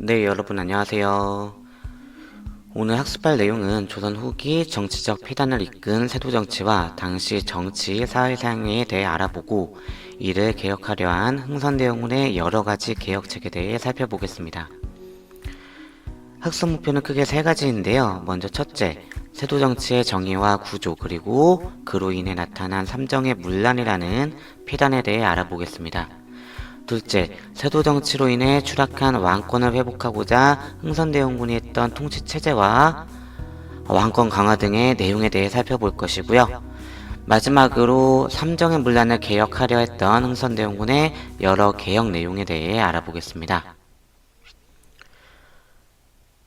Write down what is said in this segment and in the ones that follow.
네, 여러분 안녕하세요. 오늘 학습할 내용은 조선 후기 정치적 폐단을 이끈 세도 정치와 당시 정치, 사회 상황에 대해 알아보고 이를 개혁하려 한 흥선대원군의 여러 가지 개혁책에 대해 살펴보겠습니다. 학습 목표는 크게 세 가지인데요. 먼저 첫째, 세도 정치의 정의와 구조 그리고 그로 인해 나타난 삼정의 문란이라는 폐단에 대해 알아보겠습니다. 둘째, 세도 정치로 인해 추락한 왕권을 회복하고자 흥선대원군이 했던 통치체제와 왕권 강화 등의 내용에 대해 살펴볼 것이고요. 마지막으로 삼정의 문란을 개혁하려 했던 흥선대원군의 여러 개혁 내용에 대해 알아보겠습니다.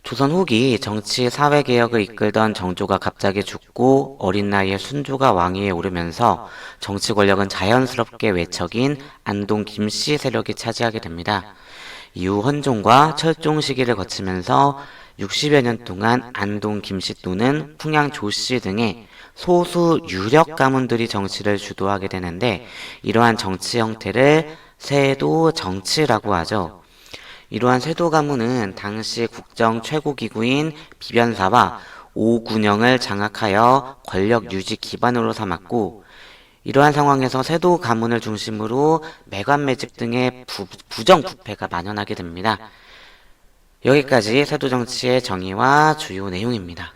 조선 후기 정치 사회개혁을 이끌던 정조가 갑자기 죽고 어린 나이에 순조가 왕위에 오르면서 정치 권력은 자연스럽게 외척인 안동 김씨 세력이 차지하게 됩니다. 이후 헌종과 철종 시기를 거치면서 60여 년 동안 안동 김씨 또는 풍양 조씨 등의 소수 유력 가문들이 정치를 주도하게 되는데, 이러한 정치 형태를 세도 정치라고 하죠. 이러한 세도 가문은 당시 국정 최고기구인 비변사와 오군영을 장악하여 권력 유지 기반으로 삼았고, 이러한 상황에서 세도 가문을 중심으로 매관매직 등의 부정부패가 만연하게 됩니다. 여기까지 세도 정치의 정의와 주요 내용입니다.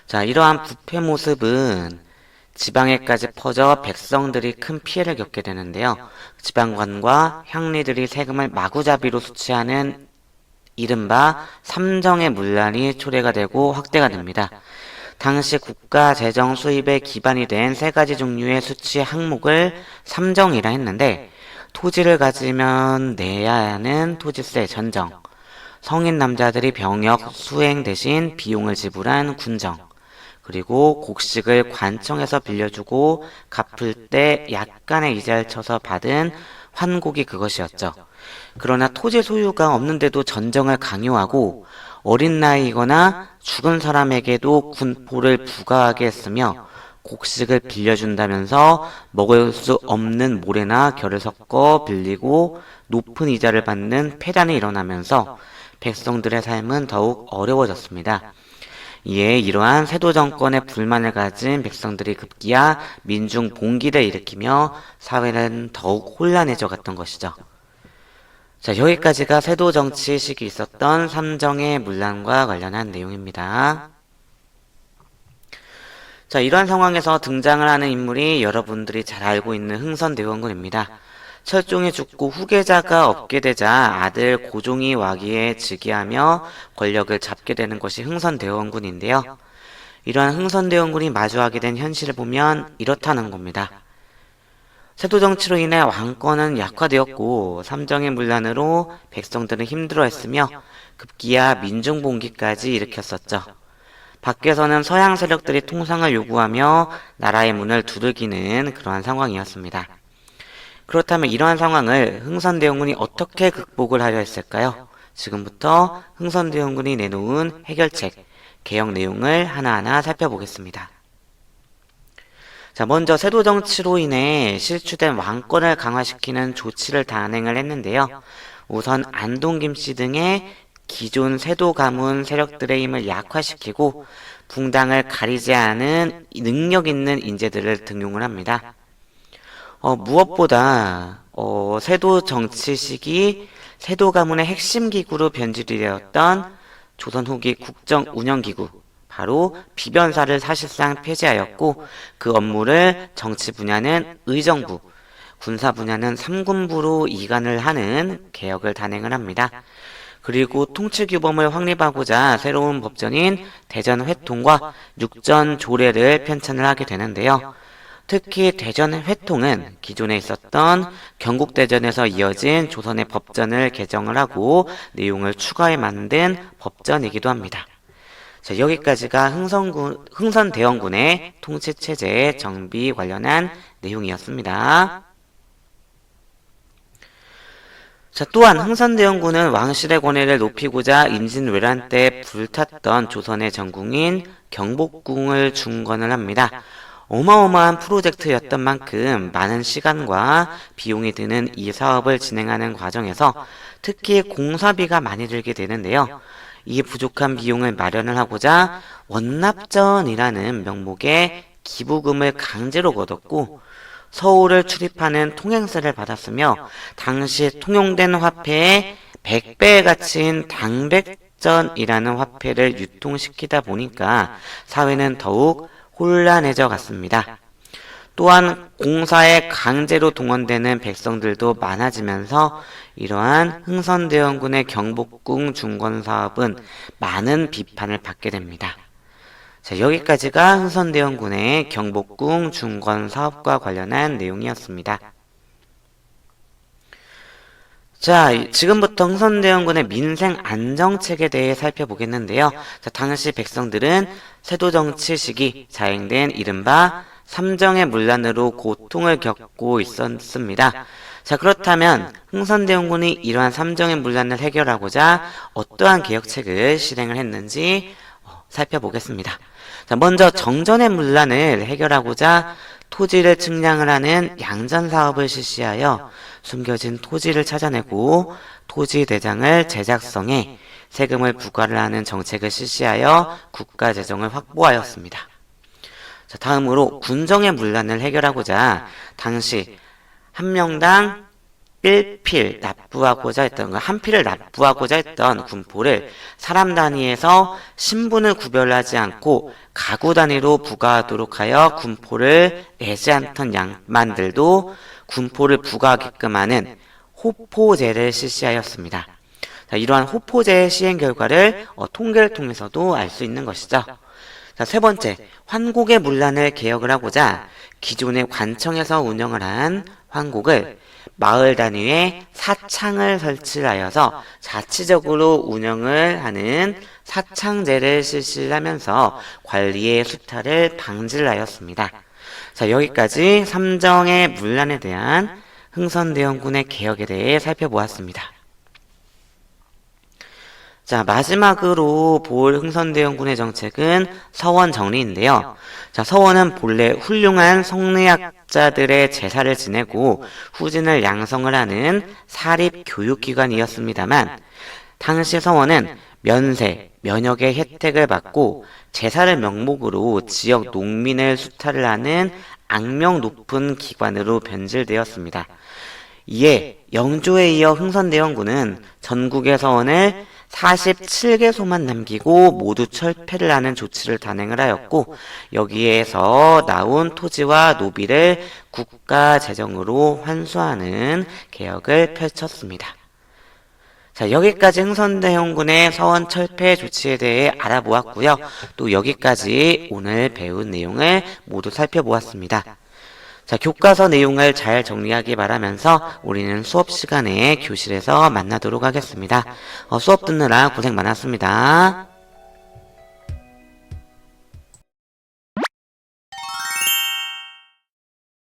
자, 이러한 부패 모습은 지방에까지 퍼져 백성들이 큰 피해를 겪게 되는데요. 지방관과 향리들이 세금을 마구잡이로 수취하는 이른바 삼정의 문란이 초래가 되고 확대가 됩니다. 당시 국가 재정 수입의 기반이 된 세 가지 종류의 수취 항목을 삼정이라 했는데, 토지를 가지면 내야 하는 토지세 전정, 성인 남자들이 병역 수행 대신 비용을 지불한 군정, 그리고 곡식을 관청에서 빌려주고 갚을 때 약간의 이자를 쳐서 받은 환곡이 그것이었죠. 그러나 토지 소유가 없는데도 전정을 강요하고 어린 나이거나 죽은 사람에게도 군포를 부과하게 했으며, 곡식을 빌려준다면서 먹을 수 없는 모래나 결을 섞어 빌리고 높은 이자를 받는 폐단이 일어나면서 백성들의 삶은 더욱 어려워졌습니다. 이에 이러한 세도 정권의 불만을 가진 백성들이 급기야 민중 봉기를 일으키며 사회는 더욱 혼란해져 갔던 것이죠. 자, 여기까지가 세도 정치 시기 있었던 삼정의 문란과 관련한 내용입니다. 자, 이러한 상황에서 등장을 하는 인물이 여러분들이 잘 알고 있는 흥선대원군입니다. 철종이 죽고 후계자가 없게 되자 아들 고종이 와기에 즉위하며 권력을 잡게 되는 것이 흥선대원군인데요. 이러한 흥선대원군이 마주하게 된 현실을 보면 이렇다는 겁니다. 세도 정치로 인해 왕권은 약화되었고 삼정의 문란으로 백성들은 힘들어했으며 급기야 민중봉기까지 일으켰었죠. 밖에서는 서양 세력들이 통상을 요구하며 나라의 문을 두들기는 그러한 상황이었습니다. 그렇다면 이러한 상황을 흥선대원군이 어떻게 극복을 하려 했을까요? 지금부터 흥선대원군이 내놓은 해결책, 개혁 내용을 하나하나 살펴보겠습니다. 자, 먼저 세도 정치로 인해 실추된 왕권을 강화시키는 조치를 단행을 했는데요. 우선 안동 김씨 등의 기존 세도 가문 세력들의 힘을 약화시키고 붕당을 가리지 않은 능력 있는 인재들을 등용을 합니다. 무엇보다 세도 정치 시기 세도 가문의 핵심 기구로 변질이 되었던 조선 후기 국정 운영 기구, 바로 비변사를 사실상 폐지하였고, 그 업무를 정치 분야는 의정부, 군사 분야는 삼군부로 이관을 하는 개혁을 단행을 합니다. 그리고 통치규범을 확립하고자 새로운 법전인 대전회통과 육전조례를 편찬을 하게 되는데요. 특히 대전회통은 기존에 있었던 경국대전에서 이어진 조선의 법전을 개정을 하고 내용을 추가해 만든 법전이기도 합니다. 자, 여기까지가 흥선대원군의 통치체제 정비 관련한 내용이었습니다. 자, 또한 흥선대원군은 왕실의 권위를 높이고자 임진왜란 때 불탔던 조선의 전궁인 경복궁을 중건을 합니다. 어마어마한 프로젝트였던 만큼 많은 시간과 비용이 드는 이 사업을 진행하는 과정에서 특히 공사비가 많이 들게 되는데요. 이 부족한 비용을 마련을 하고자 원납전이라는 명목의 기부금을 강제로 걷었고 서울을 출입하는 통행세를 받았으며 당시 통용된 화폐의 100배의 가치인 당백전이라는 화폐를 유통시키다 보니까 사회는 더욱 혼란해져 갔습니다. 또한 공사에 강제로 동원되는 백성들도 많아지면서 이러한 흥선대원군의 경복궁 중건 사업은 많은 비판을 받게 됩니다. 자, 여기까지가 흥선대원군의 경복궁 중건 사업과 관련한 내용이었습니다. 자, 지금부터 흥선대원군의 민생 안정책에 대해 살펴보겠는데요. 자, 당시 백성들은 세도정치 시기 자행된 이른바 삼정의 문란으로 고통을 겪고 있었습니다. 자, 그렇다면 흥선대원군이 이러한 삼정의 문란을 해결하고자 어떠한 개혁책을 실행을 했는지 살펴보겠습니다. 자, 먼저 정전의 문란을 해결하고자 토지를 측량을 하는 양전사업을 실시하여 숨겨진 토지를 찾아내고 토지대장을 제작성해 세금을 부과를 하는 정책을 실시하여 국가재정을 확보하였습니다. 자, 다음으로 군정의 문란을 해결하고자 당시 한 명당 1필 납부하고자 했던 한 필을 납부하고자 했던 군포를 사람 단위에서 신분을 구별하지 않고 가구 단위로 부과하도록 하여 군포를 내지 않던 양반들도 군포를 부과하게끔 하는 호포제를 실시하였습니다. 자, 이러한 호포제의 시행 결과를 통계를 통해서도 알 수 있는 것이죠. 자, 세 번째, 환곡의 문란을 개혁을 하고자 기존의 관청에서 운영을 한 환곡을 마을 단위에 사창을 설치하여서 자치적으로 운영을 하는 사창제를 실시하면서 관리의 수탈을 방지를 하였습니다. 자, 여기까지 삼정의 문란에 대한 흥선대원군의 개혁에 대해 살펴보았습니다. 자, 마지막으로 볼 흥선대원군의 정책은 서원 정리인데요. 자, 서원은 본래 훌륭한 성리학자들의 제사를 지내고 후진을 양성을 하는 사립교육기관이었습니다만 당시 서원은 면세, 면역의 혜택을 받고 제사를 명목으로 지역 농민을 수탈을 하는 악명 높은 기관으로 변질되었습니다. 이에 영조에 이어 흥선대원군은 전국의 서원을 47개소만 남기고 모두 철폐를 하는 조치를 단행을 하였고 여기에서 나온 토지와 노비를 국가 재정으로 환수하는 개혁을 펼쳤습니다. 자, 여기까지 흥선대원군의 서원 철폐 조치에 대해 알아보았고요. 또 여기까지 오늘 배운 내용을 모두 살펴보았습니다. 자, 교과서 내용을 잘 정리하기 바라면서 우리는 수업 시간에 교실에서 만나도록 하겠습니다. 수업 듣느라 고생 많았습니다.